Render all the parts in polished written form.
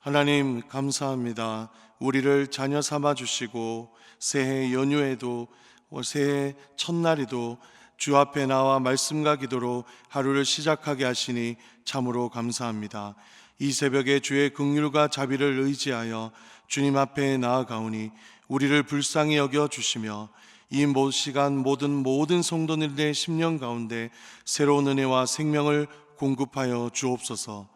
하나님 감사합니다. 우리를 자녀 삼아 주시고 새해 연휴에도 새해 첫날에도 주 앞에 나와 말씀과 기도로 하루를 시작하게 하시니 참으로 감사합니다. 이 새벽에 주의 긍휼과 자비를 의지하여 주님 앞에 나아가오니 우리를 불쌍히 여겨 주시며 이 시간 모든 성도들의 심령 가운데 새로운 은혜와 생명을 공급하여 주옵소서.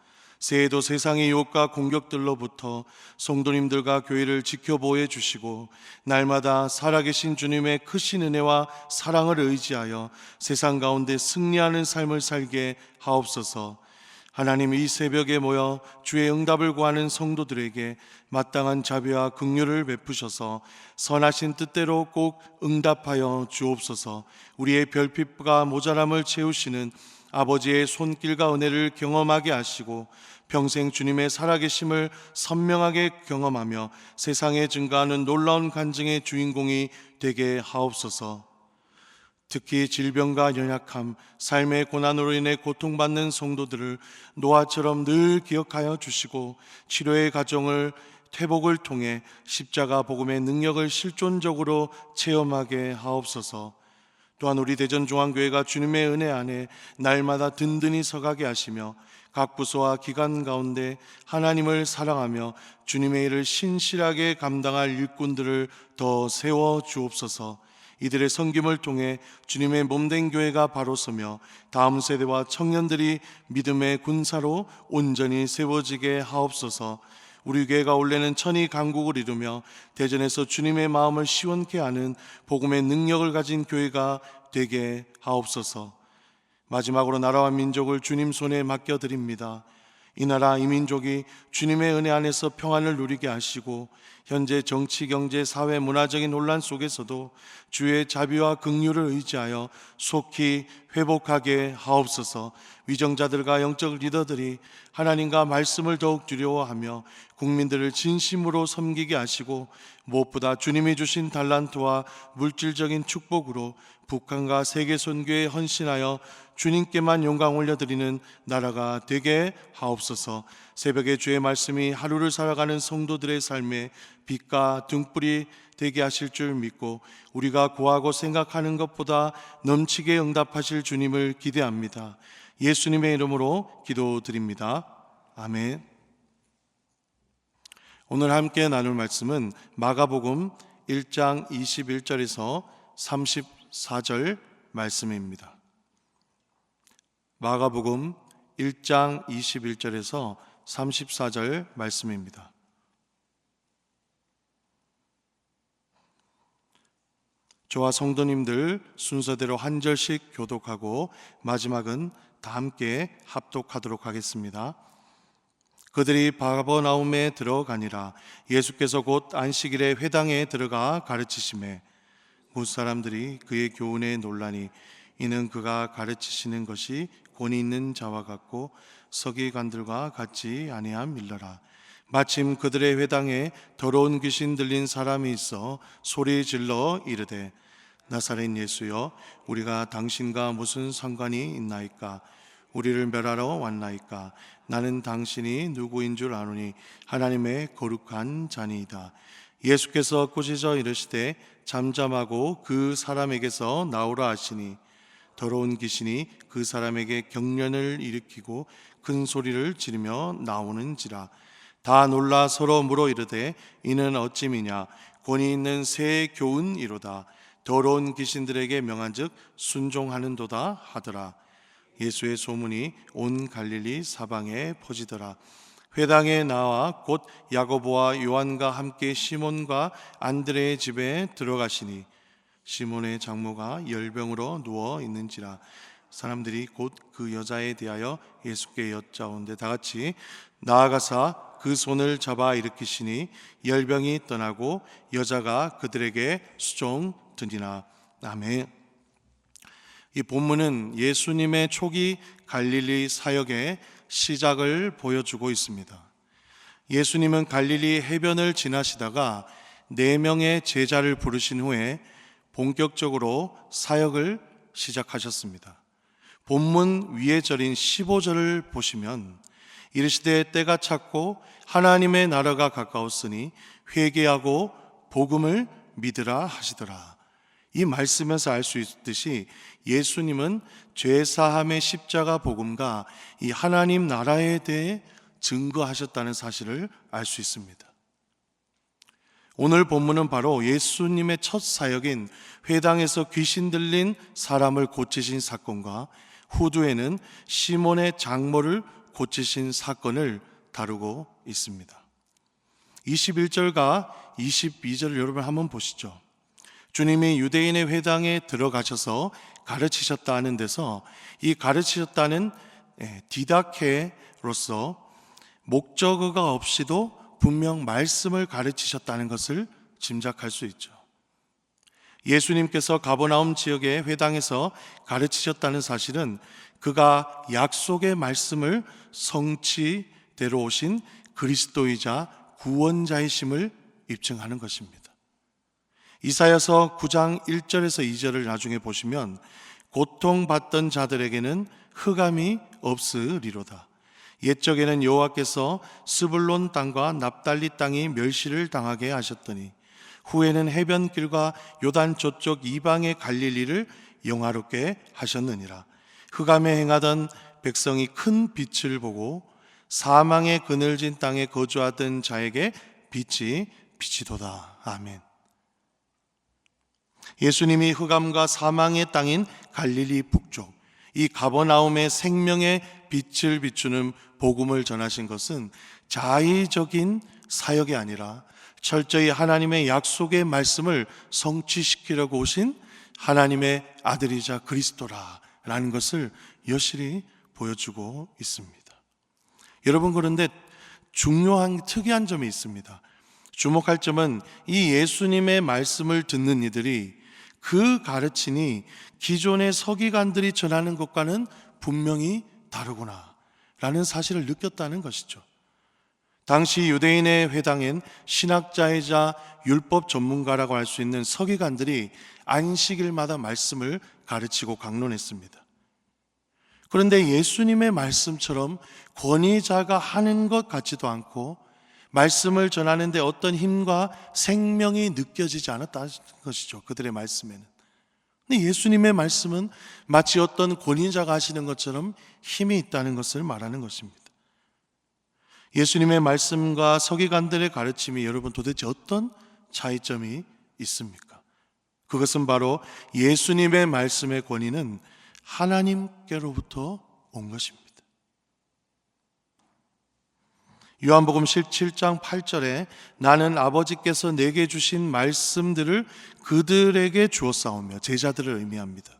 새해도 세상의 유혹과 공격들로부터 성도님들과 교회를 지켜보호해 주시고 날마다 살아계신 주님의 크신 은혜와 사랑을 의지하여 세상 가운데 승리하는 삶을 살게 하옵소서. 하나님, 이 새벽에 모여 주의 응답을 구하는 성도들에게 마땅한 자비와 긍휼을 베푸셔서 선하신 뜻대로 꼭 응답하여 주옵소서. 우리의 별빛과 모자람을 채우시는 아버지의 손길과 은혜를 경험하게 하시고 평생 주님의 살아계심을 선명하게 경험하며 세상에 증가하는 놀라운 간증의 주인공이 되게 하옵소서. 특히 질병과 연약함, 삶의 고난으로 인해 고통받는 성도들을 노아처럼 늘 기억하여 주시고 치료의 과정을 회복을 통해 십자가 복음의 능력을 실존적으로 체험하게 하옵소서. 또한 우리 대전중앙교회가 주님의 은혜 안에 날마다 든든히 서가게 하시며 각 부서와 기관 가운데 하나님을 사랑하며 주님의 일을 신실하게 감당할 일꾼들을 더 세워 주옵소서. 이들의 섬김을 통해 주님의 몸된 교회가 바로 서며 다음 세대와 청년들이 믿음의 군사로 온전히 세워지게 하옵소서. 우리 교회가 올해는 천이 강국을 이루며 대전에서 주님의 마음을 시원케 하는 복음의 능력을 가진 교회가 되게 하옵소서. 마지막으로 나라와 민족을 주님 손에 맡겨드립니다. 이 나라 이 민족이 주님의 은혜 안에서 평안을 누리게 하시고 현재 정치, 경제, 사회, 문화적인 혼란 속에서도 주의 자비와 긍휼을 의지하여 속히 회복하게 하옵소서. 위정자들과 영적 리더들이 하나님과 말씀을 더욱 두려워하며 국민들을 진심으로 섬기게 하시고 무엇보다 주님이 주신 달란트와 물질적인 축복으로 북한과 세계 선교에 헌신하여 주님께만 영광 올려드리는 나라가 되게 하옵소서. 새벽에 주의 말씀이 하루를 살아가는 성도들의 삶에 빛과 등불이 되게 하실 줄 믿고 우리가 구하고 생각하는 것보다 넘치게 응답하실 주님을 기대합니다. 예수님의 이름으로 기도드립니다. 아멘. 오늘 함께 나눌 말씀은 마가복음 1장 21절에서 34절 말씀입니다. 마가복음 1장 21절에서 34절 말씀입니다. 저와 성도님들 순서대로 한 절씩 교독하고 마지막은 다 함께 합독하도록 하겠습니다. 그들이 바버나움에 들어가니라. 예수께서 곧 안식일에 회당에 들어가 가르치시매 무사람들이 그의 교훈에 놀라니 이는 그가 가르치시는 것이 권위 있는 자와 같고 서기관들과 같지 아니함일러라. 마침 그들의 회당에 더러운 귀신 들린 사람이 있어 소리 질러 이르되 나사렛 예수여, 우리가 당신과 무슨 상관이 있나이까? 우리를 멸하러 왔나이까? 나는 당신이 누구인 줄 아노니 하나님의 거룩한 자니이다. 예수께서 꾸짖어 이르시되 잠잠하고 그 사람에게서 나오라 하시니 더러운 귀신이 그 사람에게 경련을 일으키고 큰 소리를 지르며 나오는지라. 다 놀라 서로 물어 이르되 이는 어찌미냐? 권위 있는 새 교훈이로다. 더러운 귀신들에게 명한즉 순종하는도다 하더라. 예수의 소문이 온 갈릴리 사방에 퍼지더라. 회당에 나와 곧 야고보와 요한과 함께 시몬과 안드레의 집에 들어가시니 시몬의 장모가 열병으로 누워 있는지라. 사람들이 곧 그 여자에 대하여 예수께 여짜온데 다 같이 나아가사 그 손을 잡아 일으키시니 열병이 떠나고 여자가 그들에게 수종드니라. 아멘. 이 본문은 예수님의 초기 갈릴리 사역의 시작을 보여주고 있습니다. 예수님은 갈릴리 해변을 지나시다가 4명의 제자를 부르신 후에 본격적으로 사역을 시작하셨습니다. 본문 위에 절인 15절을 보시면 이르시되 때가 찼고 하나님의 나라가 가까웠으니 회개하고 복음을 믿으라 하시더라. 이 말씀에서 알 수 있듯이 예수님은 죄사함의 십자가 복음과 이 하나님 나라에 대해 증거하셨다는 사실을 알 수 있습니다. 오늘 본문은 바로 예수님의 첫 사역인 회당에서 귀신 들린 사람을 고치신 사건과 후두에는 시몬의 장모를 고치신 사건을 다루고 있습니다. 21절과 22절을 여러분 한번 보시죠. 주님이 유대인의 회당에 들어가셔서 가르치셨다는 데서 이 가르치셨다는 디다케로서 목적어가 없이도 분명 말씀을 가르치셨다는 것을 짐작할 수 있죠. 예수님께서 가버나움 지역의 회당에서 가르치셨다는 사실은 그가 약속의 말씀을 성취대로 오신 그리스도이자 구원자이심을 입증하는 것입니다. 이사야서 9장 1절에서 2절을 나중에 보시면 고통받던 자들에게는 흑암이 없으리로다. 옛적에는 여호와께서 스불론 땅과 납달리 땅이 멸시를 당하게 하셨더니 후에는 해변길과 요단 저쪽 이방의 갈릴리를 영화롭게 하셨느니라. 흑암에 행하던 백성이 큰 빛을 보고 사망의 그늘진 땅에 거주하던 자에게 빛이 비치도다. 아멘. 예수님이 흑암과 사망의 땅인 갈릴리 북쪽 이 가버나움의 생명의 빛을 비추는 복음을 전하신 것은 자의적인 사역이 아니라 철저히 하나님의 약속의 말씀을 성취시키려고 오신 하나님의 아들이자 그리스도라는 것을 여실히 보여주고 있습니다. 여러분, 그런데 중요한 특이한 점이 있습니다. 주목할 점은 이 예수님의 말씀을 듣는 이들이 그 가르침이 기존의 서기관들이 전하는 것과는 분명히 다르구나 라는 사실을 느꼈다는 것이죠. 당시 유대인의 회당엔 신학자이자 율법 전문가라고 할 수 있는 서기관들이 안식일마다 말씀을 가르치고 강론했습니다. 그런데 예수님의 말씀처럼 권위자가 하는 것 같지도 않고 말씀을 전하는데 어떤 힘과 생명이 느껴지지 않았다는 것이죠. 그들의 말씀에는. 근데 예수님의 말씀은 마치 어떤 권위자가 하시는 것처럼 힘이 있다는 것을 말하는 것입니다. 예수님의 말씀과 서기관들의 가르침이 여러분 도대체 어떤 차이점이 있습니까? 그것은 바로 예수님의 말씀의 권위는 하나님께로부터 온 것입니다. 요한복음 17장 8절에 나는 아버지께서 내게 주신 말씀들을 그들에게 주었사오며, 제자들을 의미합니다.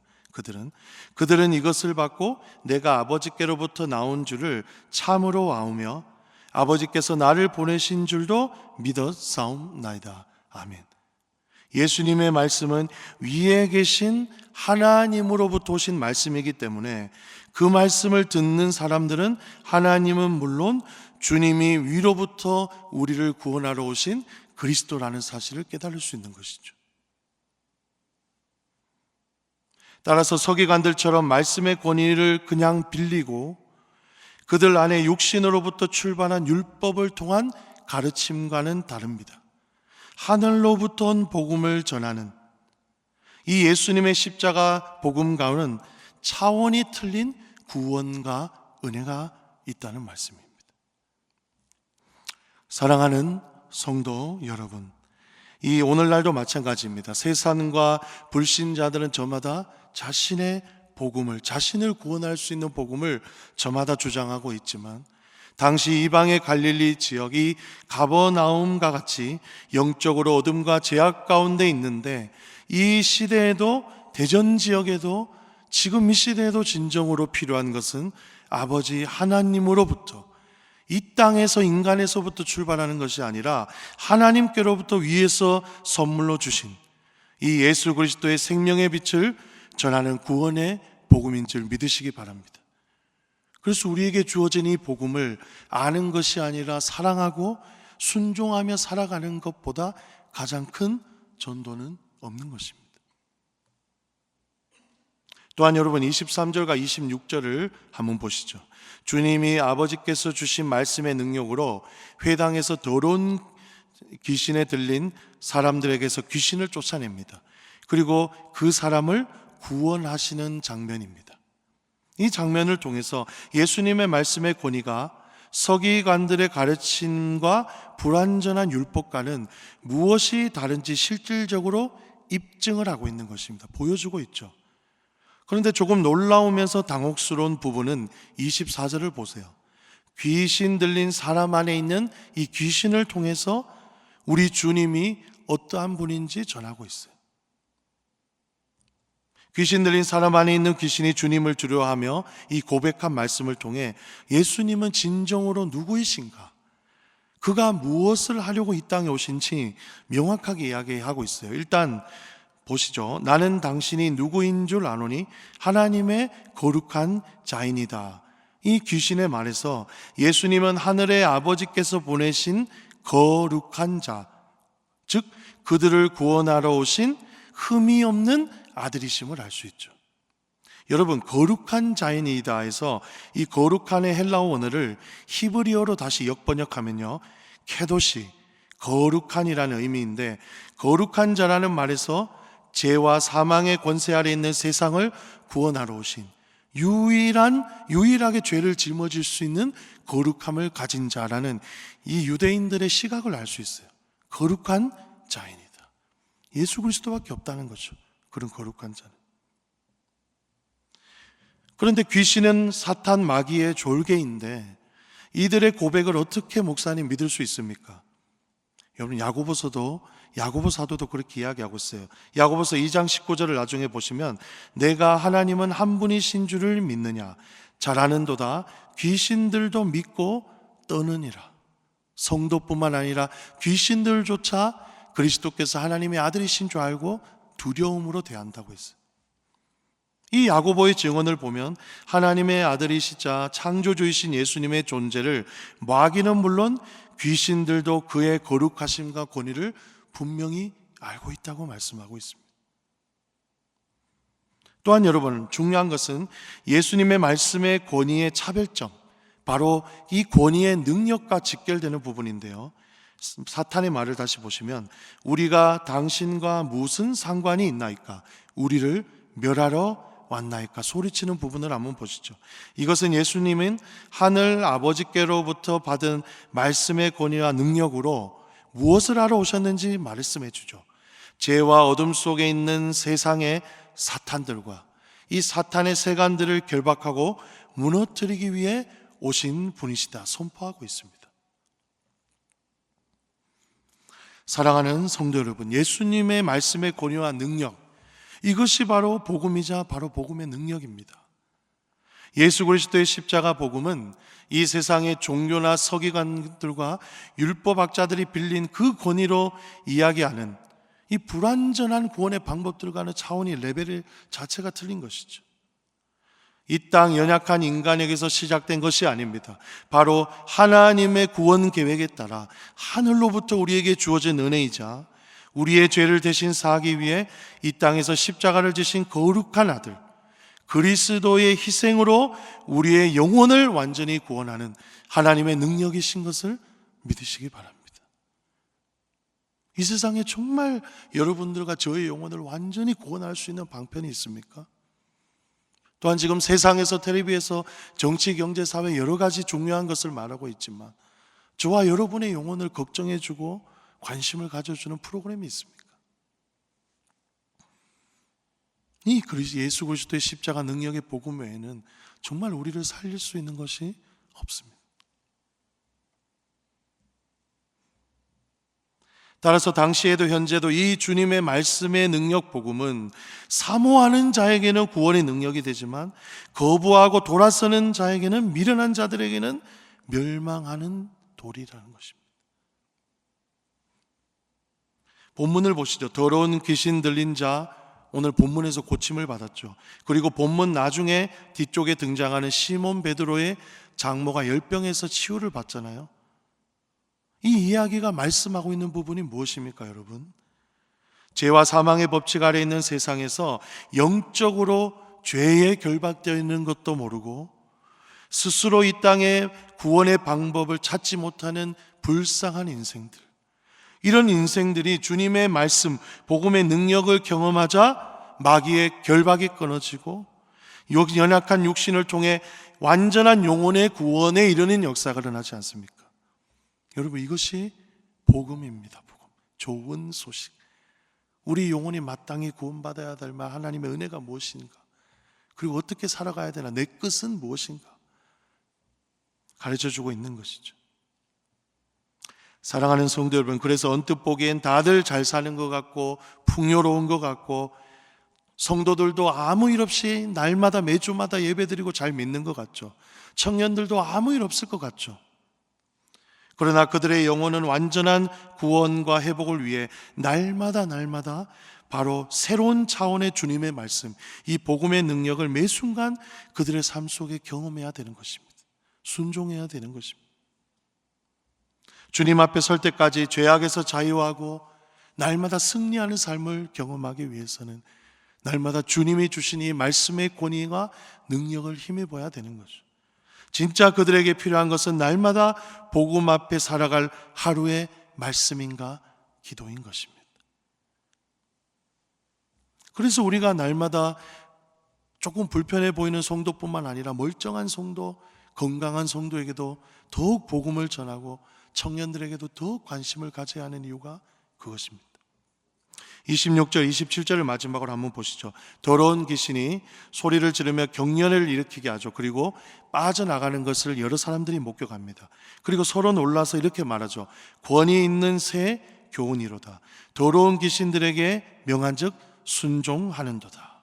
그들은 이것을 받고 내가 아버지께로부터 나온 줄을 참으로 아우며 아버지께서 나를 보내신 줄도 믿었사옵나이다. 아멘. 예수님의 말씀은 위에 계신 하나님으로부터 오신 말씀이기 때문에 그 말씀을 듣는 사람들은 하나님은 물론 주님이 위로부터 우리를 구원하러 오신 그리스도라는 사실을 깨달을 수 있는 것이죠. 따라서 서기관들처럼 말씀의 권위를 그냥 빌리고 그들 안에 육신으로부터 출발한 율법을 통한 가르침과는 다릅니다. 하늘로부터 온 복음을 전하는 이 예수님의 십자가 복음 가운데는 차원이 틀린 구원과 은혜가 있다는 말씀입니다. 사랑하는 성도 여러분, 이 오늘날도 마찬가지입니다. 세상과 불신자들은 저마다 자신의 복음을, 자신을 구원할 수 있는 복음을 저마다 주장하고 있지만 당시 이방의 갈릴리 지역이 가버나움과 같이 영적으로 어둠과 제약 가운데 있는데 이 시대에도, 대전 지역에도, 지금 이 시대에도 진정으로 필요한 것은 아버지 하나님으로부터, 이 땅에서 인간에서부터 출발하는 것이 아니라 하나님께로부터 위에서 선물로 주신 이 예수 그리스도의 생명의 빛을 전하는 구원의 복음인 줄 믿으시기 바랍니다. 그래서 우리에게 주어진 이 복음을 아는 것이 아니라 사랑하고 순종하며 살아가는 것보다 가장 큰 전도는 없는 것입니다. 또한 여러분 23절과 26절을 한번 보시죠. 주님이 아버지께서 주신 말씀의 능력으로 회당에서 더러운 귀신에 들린 사람들에게서 귀신을 쫓아냅니다. 그리고 그 사람을 구원하시는 장면입니다. 이 장면을 통해서 예수님의 말씀의 권위가 서기관들의 가르침과 불완전한 율법과는 무엇이 다른지 실질적으로 입증을 하고 있는 것입니다. 보여주고 있죠. 그런데 조금 놀라우면서 당혹스러운 부분은 24절을 보세요. 귀신 들린 사람 안에 있는 이 귀신을 통해서 우리 주님이 어떠한 분인지 전하고 있어요. 귀신 들린 사람 안에 있는 귀신이 주님을 두려워하며 이 고백한 말씀을 통해 예수님은 진정으로 누구이신가, 그가 무엇을 하려고 이 땅에 오신지 명확하게 이야기하고 있어요. 일단 보시죠. 나는 당신이 누구인 줄 아노니 하나님의 거룩한 자이니다. 이 귀신의 말에서 예수님은 하늘의 아버지께서 보내신 거룩한 자, 즉 그들을 구원하러 오신 흠이 없는 아들이심을 알 수 있죠. 여러분, 거룩한 자이니다에서 이 거룩한의 헬라어 원어를 히브리어로 다시 역번역하면요, 케도시, 거룩한이라는 의미인데, 거룩한 자라는 말에서 죄와 사망의 권세 아래 있는 세상을 구원하러 오신 유일하게 죄를 짊어질 수 있는 거룩함을 가진 자라는 이 유대인들의 시각을 알 수 있어요. 거룩한 자이니다. 예수 그리스도밖에 없다는 거죠. 그런 거룩한 자는. 그런데 귀신은 사탄 마귀의 졸개인데 이들의 고백을 어떻게 목사님 믿을 수 있습니까? 여러분, 야고보 사도도 그렇게 이야기하고 있어요. 야고보서 2장 19절을 나중에 보시면 내가 하나님은 한 분이신 줄을 믿느냐, 잘 아는도다 귀신들도 믿고 떠느니라. 성도뿐만 아니라 귀신들조차 그리스도께서 하나님의 아들이신 줄 알고 두려움으로 대한다고 했어요. 이 야고보의 증언을 보면 하나님의 아들이시자 창조주이신 예수님의 존재를 마귀는 물론 귀신들도 그의 거룩하심과 권위를 분명히 알고 있다고 말씀하고 있습니다. 또한 여러분, 중요한 것은 예수님의 말씀의 권위의 차별점, 바로 이 권위의 능력과 직결되는 부분인데요, 사탄의 말을 다시 보시면 우리가 당신과 무슨 상관이 있나이까, 우리를 멸하러 왔나이까 소리치는 부분을 한번 보시죠. 이것은 예수님은 하늘 아버지께로부터 받은 말씀의 권위와 능력으로 무엇을 하러 오셨는지 말씀해 주죠. 죄와 어둠 속에 있는 세상의 사탄들과 이 사탄의 세간들을 결박하고 무너뜨리기 위해 오신 분이시다 선포하고 있습니다. 사랑하는 성도 여러분, 예수님의 말씀의 권위와 능력, 이것이 바로 복음이자 바로 복음의 능력입니다. 예수 그리스도의 십자가 복음은 이 세상의 종교나 서기관들과 율법학자들이 빌린 그 권위로 이야기하는 이 불완전한 구원의 방법들과는 차원이 레벨 자체가 틀린 것이죠. 이 땅 연약한 인간에게서 시작된 것이 아닙니다. 바로 하나님의 구원 계획에 따라 하늘로부터 우리에게 주어진 은혜이자 우리의 죄를 대신 사하기 위해 이 땅에서 십자가를 지신 거룩한 아들 그리스도의 희생으로 우리의 영혼을 완전히 구원하는 하나님의 능력이신 것을 믿으시기 바랍니다. 이 세상에 정말 여러분들과 저의 영혼을 완전히 구원할 수 있는 방편이 있습니까? 또한 지금 세상에서 텔레비에서 정치, 경제, 사회 여러 가지 중요한 것을 말하고 있지만 저와 여러분의 영혼을 걱정해주고 관심을 가져주는 프로그램이 있습니까? 이 예수 그리스도의 십자가 능력의 복음 외에는 정말 우리를 살릴 수 있는 것이 없습니다. 따라서 당시에도 현재도 이 주님의 말씀의 능력 복음은 사모하는 자에게는 구원의 능력이 되지만 거부하고 돌아서는 자에게는 미련한 자들에게는 멸망하는 돌이라는 것입니다. 본문을 보시죠. 더러운 귀신 들린 자, 오늘 본문에서 고침을 받았죠. 그리고 본문 나중에 뒤쪽에 등장하는 시몬 베드로의 장모가 열병에서 치유를 받잖아요. 이 이야기가 말씀하고 있는 부분이 무엇입니까, 여러분? 죄와 사망의 법칙 아래 있는 세상에서 영적으로 죄에 결박되어 있는 것도 모르고 스스로 이 땅에 구원의 방법을 찾지 못하는 불쌍한 인생들, 이런 인생들이 주님의 말씀, 복음의 능력을 경험하자 마귀의 결박이 끊어지고 연약한 육신을 통해 완전한 영혼의 구원에 이르는 역사가 일어나지 않습니까? 여러분, 이것이 복음입니다. 복음. 좋은 소식. 우리 영혼이 마땅히 구원받아야 될 말, 하나님의 은혜가 무엇인가, 그리고 어떻게 살아가야 되나, 내 끝은 무엇인가 가르쳐주고 있는 것이죠. 사랑하는 성도 여러분, 그래서 언뜻 보기엔 다들 잘 사는 것 같고 풍요로운 것 같고 성도들도 아무 일 없이 날마다 매주마다 예배드리고 잘 믿는 것 같죠. 청년들도 아무 일 없을 것 같죠. 그러나 그들의 영혼은 완전한 구원과 회복을 위해 날마다 바로 새로운 차원의 주님의 말씀, 이 복음의 능력을 매 순간 그들의 삶 속에 경험해야 되는 것입니다. 순종해야 되는 것입니다. 주님 앞에 설 때까지 죄악에서 자유하고 날마다 승리하는 삶을 경험하기 위해서는 날마다 주님이 주신 이 말씀의 권위와 능력을 힘입어야 되는 거죠. 진짜 그들에게 필요한 것은 날마다 복음 앞에 살아갈 하루의 말씀인가 기도인 것입니다. 그래서 우리가 날마다 조금 불편해 보이는 성도뿐만 아니라 멀쩡한 성도, 건강한 성도에게도 더욱 복음을 전하고 청년들에게도 더욱 관심을 가져야 하는 이유가 그것입니다. 26절, 27절을 마지막으로 한번 보시죠. 더러운 귀신이 소리를 지르며 경련을 일으키게 하죠. 그리고 빠져나가는 것을 여러 사람들이 목격합니다. 그리고 서로 놀라서 이렇게 말하죠. 권위 있는 새 교훈이로다. 더러운 귀신들에게 명한즉 순종하는도다.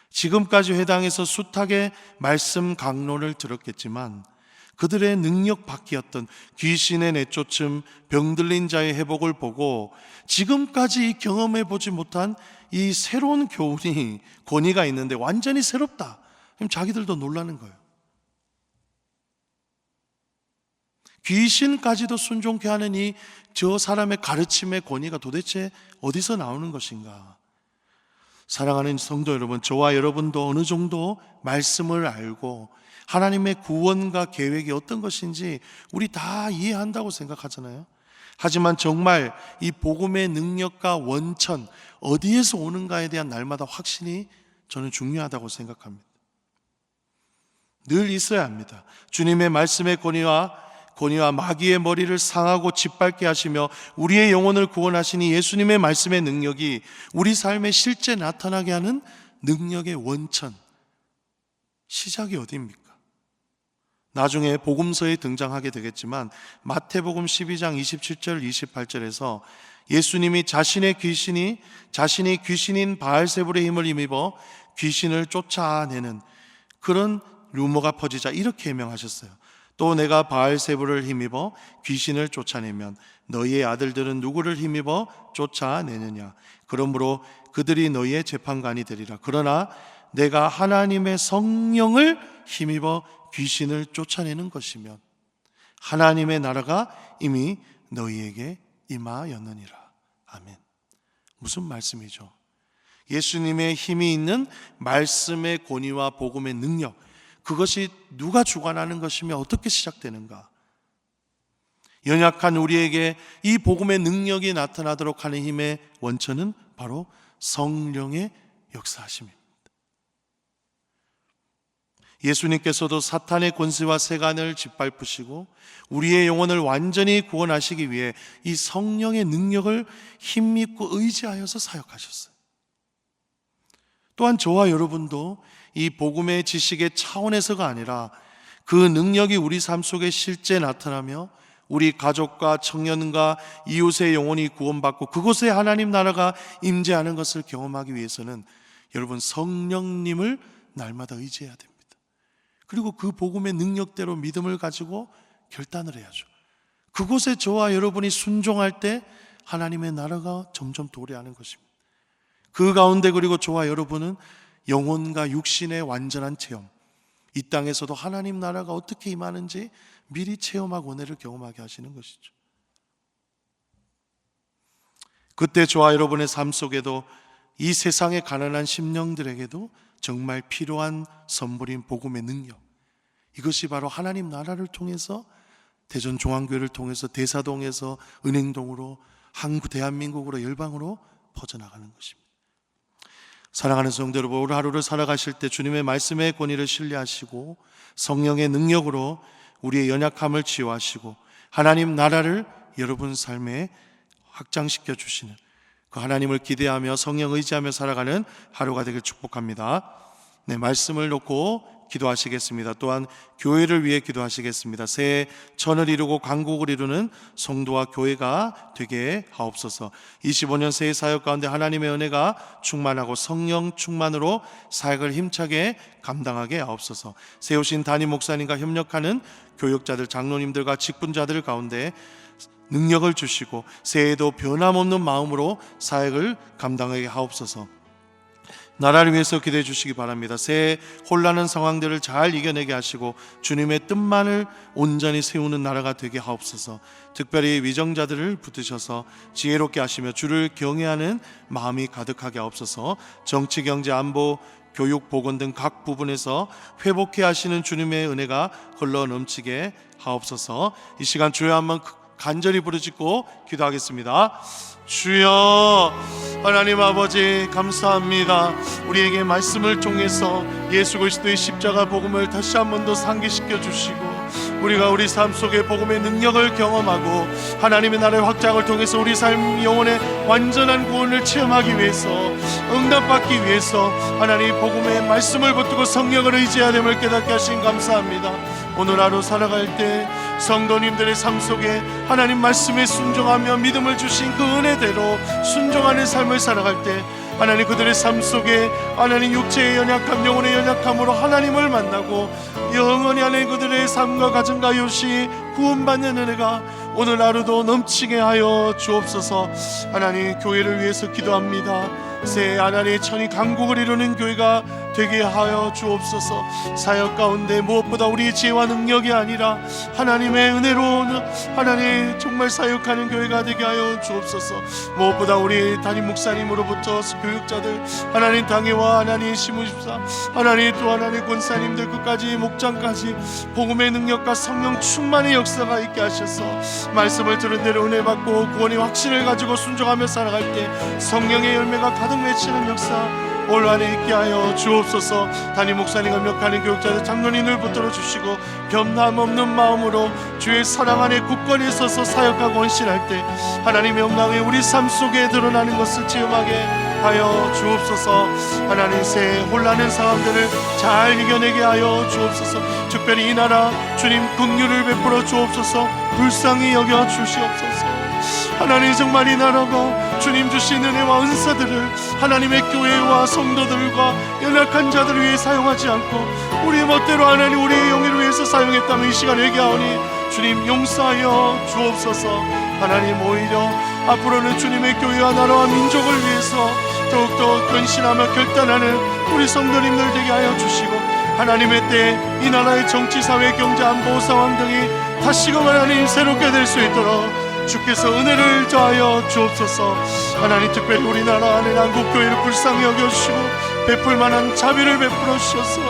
지금까지 회당에서 숱하게 말씀 강론을 들었겠지만 그들의 능력 밖이었던 귀신의 내쫓음, 병들린 자의 회복을 보고 지금까지 경험해 보지 못한 이 새로운 교훈이, 권위가 있는데 완전히 새롭다. 그럼 자기들도 놀라는 거예요. 귀신까지도 순종케 하는 이 저 사람의 가르침의 권위가 도대체 어디서 나오는 것인가? 사랑하는 성도 여러분, 저와 여러분도 어느 정도 말씀을 알고 하나님의 구원과 계획이 어떤 것인지 우리 다 이해한다고 생각하잖아요. 하지만 정말 이 복음의 능력과 원천, 어디에서 오는가에 대한 날마다 확신이 저는 중요하다고 생각합니다. 늘 있어야 합니다. 주님의 말씀의 권위와 마귀의 머리를 상하고 짓밟게 하시며 우리의 영혼을 구원하시니 예수님의 말씀의 능력이 우리 삶에 실제 나타나게 하는 능력의 원천, 시작이 어디입니까? 나중에 복음서에 등장하게 되겠지만 마태복음 12장 27절 28절에서 예수님이 자신이 귀신인 바알세불의 힘을 힘입어 귀신을 쫓아내는 그런 루머가 퍼지자 이렇게 해명하셨어요. 또 내가 바알세불을 힘입어 귀신을 쫓아내면 너희의 아들들은 누구를 힘입어 쫓아내느냐? 그러므로 그들이 너희의 재판관이 되리라. 그러나 내가 하나님의 성령을 힘입어 귀신을 쫓아내는 것이면 하나님의 나라가 이미 너희에게 임하였느니라. 아멘. 무슨 말씀이죠? 예수님의 힘이 있는 말씀의 권위와 복음의 능력, 그것이 누가 주관하는 것이며 어떻게 시작되는가? 연약한 우리에게 이 복음의 능력이 나타나도록 하는 힘의 원천은 바로 성령의 역사하심입니다. 예수님께서도 사탄의 권세와 세간을 짓밟으시고 우리의 영혼을 완전히 구원하시기 위해 이 성령의 능력을 힘입고 의지하여서 사역하셨어요. 또한 저와 여러분도 이 복음의 지식의 차원에서가 아니라 그 능력이 우리 삶 속에 실제 나타나며 우리 가족과 청년과 이웃의 영혼이 구원받고 그곳에 하나님 나라가 임재하는 것을 경험하기 위해서는 여러분 성령님을 날마다 의지해야 됩니다. 그리고 그 복음의 능력대로 믿음을 가지고 결단을 해야죠. 그곳에 저와 여러분이 순종할 때 하나님의 나라가 점점 도래하는 것입니다. 그 가운데 그리고 저와 여러분은 영혼과 육신의 완전한 체험, 이 땅에서도 하나님 나라가 어떻게 임하는지 미리 체험하고 은혜를 경험하게 하시는 것이죠. 그때 저와 여러분의 삶 속에도 이 세상의 가난한 심령들에게도 정말 필요한 선물인 복음의 능력, 이것이 바로 하나님 나라를 통해서, 대전종안교회를 통해서, 대사동에서 은행동으로, 한국 대한민국으로, 열방으로 퍼져나가는 것입니다. 사랑하는 성도 여러분, 오늘 하루를 살아가실 때 주님의 말씀의 권위를 신뢰하시고 성령의 능력으로 우리의 연약함을 치유하시고 하나님 나라를 여러분 삶에 확장시켜 주시는 그 하나님을 기대하며 성령 의지하며 살아가는 하루가 되길 축복합니다. 네, 말씀을 놓고 기도하시겠습니다. 또한 교회를 위해 기도하시겠습니다. 새해 천을 이루고 강국을 이루는 성도와 교회가 되게 하옵소서. 25년 새해 사역 가운데 하나님의 은혜가 충만하고 성령 충만으로 사역을 힘차게 감당하게 하옵소서. 세우신 담임 목사님과 협력하는 교역자들, 장로님들과 직분자들 가운데 능력을 주시고 새해에도 변함없는 마음으로 사역을 감당하게 하옵소서. 나라를 위해서 기도해 주시기 바랍니다. 새해 혼란한 상황들을 잘 이겨내게 하시고 주님의 뜻만을 온전히 세우는 나라가 되게 하옵소서. 특별히 위정자들을 붙드셔서 지혜롭게 하시며 주를 경외하는 마음이 가득하게 하옵소서. 정치, 경제, 안보, 교육, 보건 등 각 부분에서 회복해 하시는 주님의 은혜가 흘러 넘치게 하옵소서. 이 시간 주여 한번 간절히 부르짖고 기도하겠습니다. 주여, 하나님 아버지 감사합니다. 우리에게 말씀을 통해서 예수 그리스도의 십자가 복음을 다시 한 번 더 상기시켜 주시고 우리가 우리 삶 속에 복음의 능력을 경험하고 하나님의 나라의 확장을 통해서 우리 삶 영혼의 완전한 구원을 체험하기 위해서, 응답받기 위해서 하나님 복음의 말씀을 붙들고 성령을 의지해야 됨을 깨닫게 하신 감사합니다. 오늘 하루 살아갈 때 성도님들의 삶 속에 하나님 말씀에 순종하며 믿음을 주신 그 은혜대로 순종하는 삶을 살아갈 때 하나님 그들의 삶 속에 하나님 육체의 연약함, 영혼의 연약함으로 하나님을 만나고 영원히 하나님 그들의 삶과 가정과 이웃이 구원받는 은혜가 오늘 하루도 넘치게 하여 주옵소서. 하나님 교회를 위해서 기도합니다. 새해 하나님의 천이 강국을 이루는 교회가 되게 하여 주옵소서. 사역 가운데 무엇보다 우리의 지혜와 능력이 아니라 하나님의 은혜로 하나님 정말 사역하는 교회가 되게 하여 주옵소서. 무엇보다 우리 담임 목사님으로부터 교육자들, 하나님 당회와 하나님 시무집사, 하나님 또 하나님 권사님들 끝까지 목장까지 복음의 능력과 성령 충만의 역사가 있게 하셔서 말씀을 들은 대로 은혜 받고 구원의 확신을 가지고 순종하며 살아갈 때 성령의 열매가 가득 맺히는 역사 올 한해 있게 하여 주옵소서. 담임 목사님과 협력하는 교육자들, 장로님을 붙들어 주시고 변함없는 마음으로 주의 사랑 안에 굳건히 서서 사역하고 헌신할 때 하나님의 영광이 우리 삶 속에 드러나는 것을 체험하게 하여 주옵소서. 하나님 새해 혼란한 상황들을 잘 이겨내게 하여 주옵소서. 특별히 이 나라 주님 긍휼을 베풀어 주옵소서. 불쌍히 여겨 주시옵소서. 하나님 정말 이 나라가 주님 주신 은혜와 은사들을 하나님의 교회와 성도들과 연약한 자들을 위해 사용하지 않고 우리 멋대로 하나님 우리의 영예를 위해서 사용했다면 이 시간 회개하오니 주님 용서하여 주옵소서. 하나님 오히려 앞으로는 주님의 교회와 나라와 민족을 위해서 더욱더 헌신하며 결단하는 우리 성도님들 되게 하여 주시고 하나님의 때에 이 나라의 정치, 사회, 경제, 안보 상황 등이 다시금 하나님 새롭게 될 수 있도록 주께서 은혜를 더하여 주옵소서. 하나님 특별히 우리나라 안에 한국교회를 불쌍히 여겨주시고 베풀 만한 자비를 베풀어 주셔서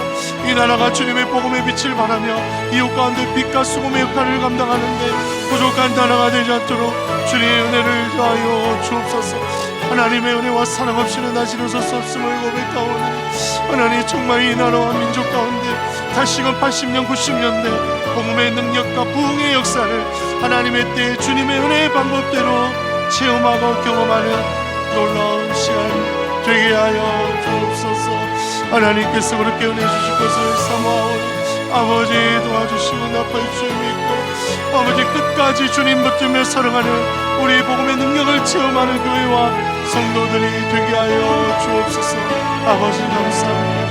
이 나라가 주님의 복음의 빛을 바라며 이웃 가운데 빛과 수금의 역할을 감당하는데 부족한 나라가 되지 않도록 주님의 은혜를 더하여 주옵소서. 하나님의 은혜와 사랑 없이는 나지로서 수 없음을 고백하오니 하나님 정말 이 나라와 민족 가운데 다시금 80년 90년대 복음의 능력과 부흥의 역사를 하나님의 때에 주님의 은혜의 방법대로 체험하고 경험하는 놀라운 시간 되게 하여 주옵소서. 하나님께서 그렇게 은혜 주실 것을 사모하오니 아버지 도와주시고 나팔 주님 믿고 아버지 끝까지 주님 붙들며 살아가는 우리 복음의 능력을 체험하는 교회와 성도들이 되게 하여 주옵소서. 아버지 감사합니다.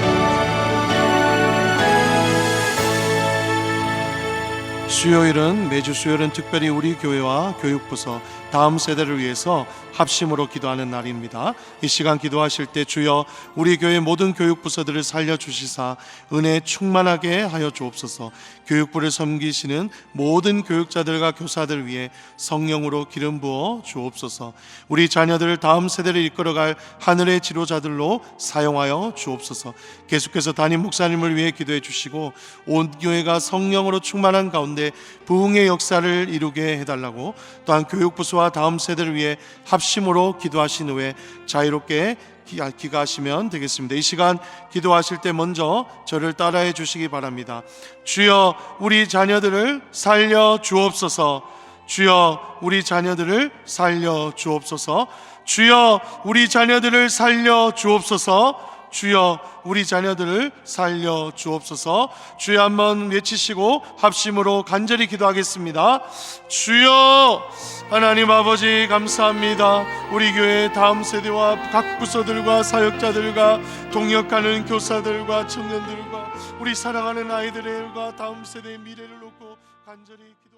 수요일은 매주 수요일은 특별히 우리 교회와 교육부서 다음 세대를 위해서 합심으로 기도하는 날입니다. 이 시간 기도하실 때 주여 우리 교회 모든 교육 부서들을 살려 주시사 은혜 충만하게 하여 주옵소서. 교육부를 섬기시는 모든 교육자들과 교사들 위해 성령으로 기름 부어 주옵소서. 우리 자녀들을 다음 세대를 이끌어갈 하늘의 지도자들로 사용하여 주옵소서. 계속해서 담임 목사님을 위해 기도해 주시고 온 교회가 성령으로 충만한 가운데 부흥의 역사를 이루게 해달라고, 또한 교육부서와 다음 세대를 위해 합심으로 기도하신 후에 자유롭게 기가하시면 되겠습니다. 이 시간 기도하실 때 먼저 저를 따라해 주시기 바랍니다. 주여 우리 자녀들을 살려 주옵소서. 주여 우리 자녀들을 살려 주옵소서. 주여 우리 자녀들을 살려 주옵소서. 주여 우리 자녀들을 살려 주옵소서. 주여 한번 외치시고 합심으로 간절히 기도하겠습니다. 주여 하나님 아버지 감사합니다. 우리 교회 다음 세대와 각 부서들과 사역자들과 동역하는 교사들과 청년들과 우리 사랑하는 아이들과 다음 세대의 미래를 놓고 간절히 기도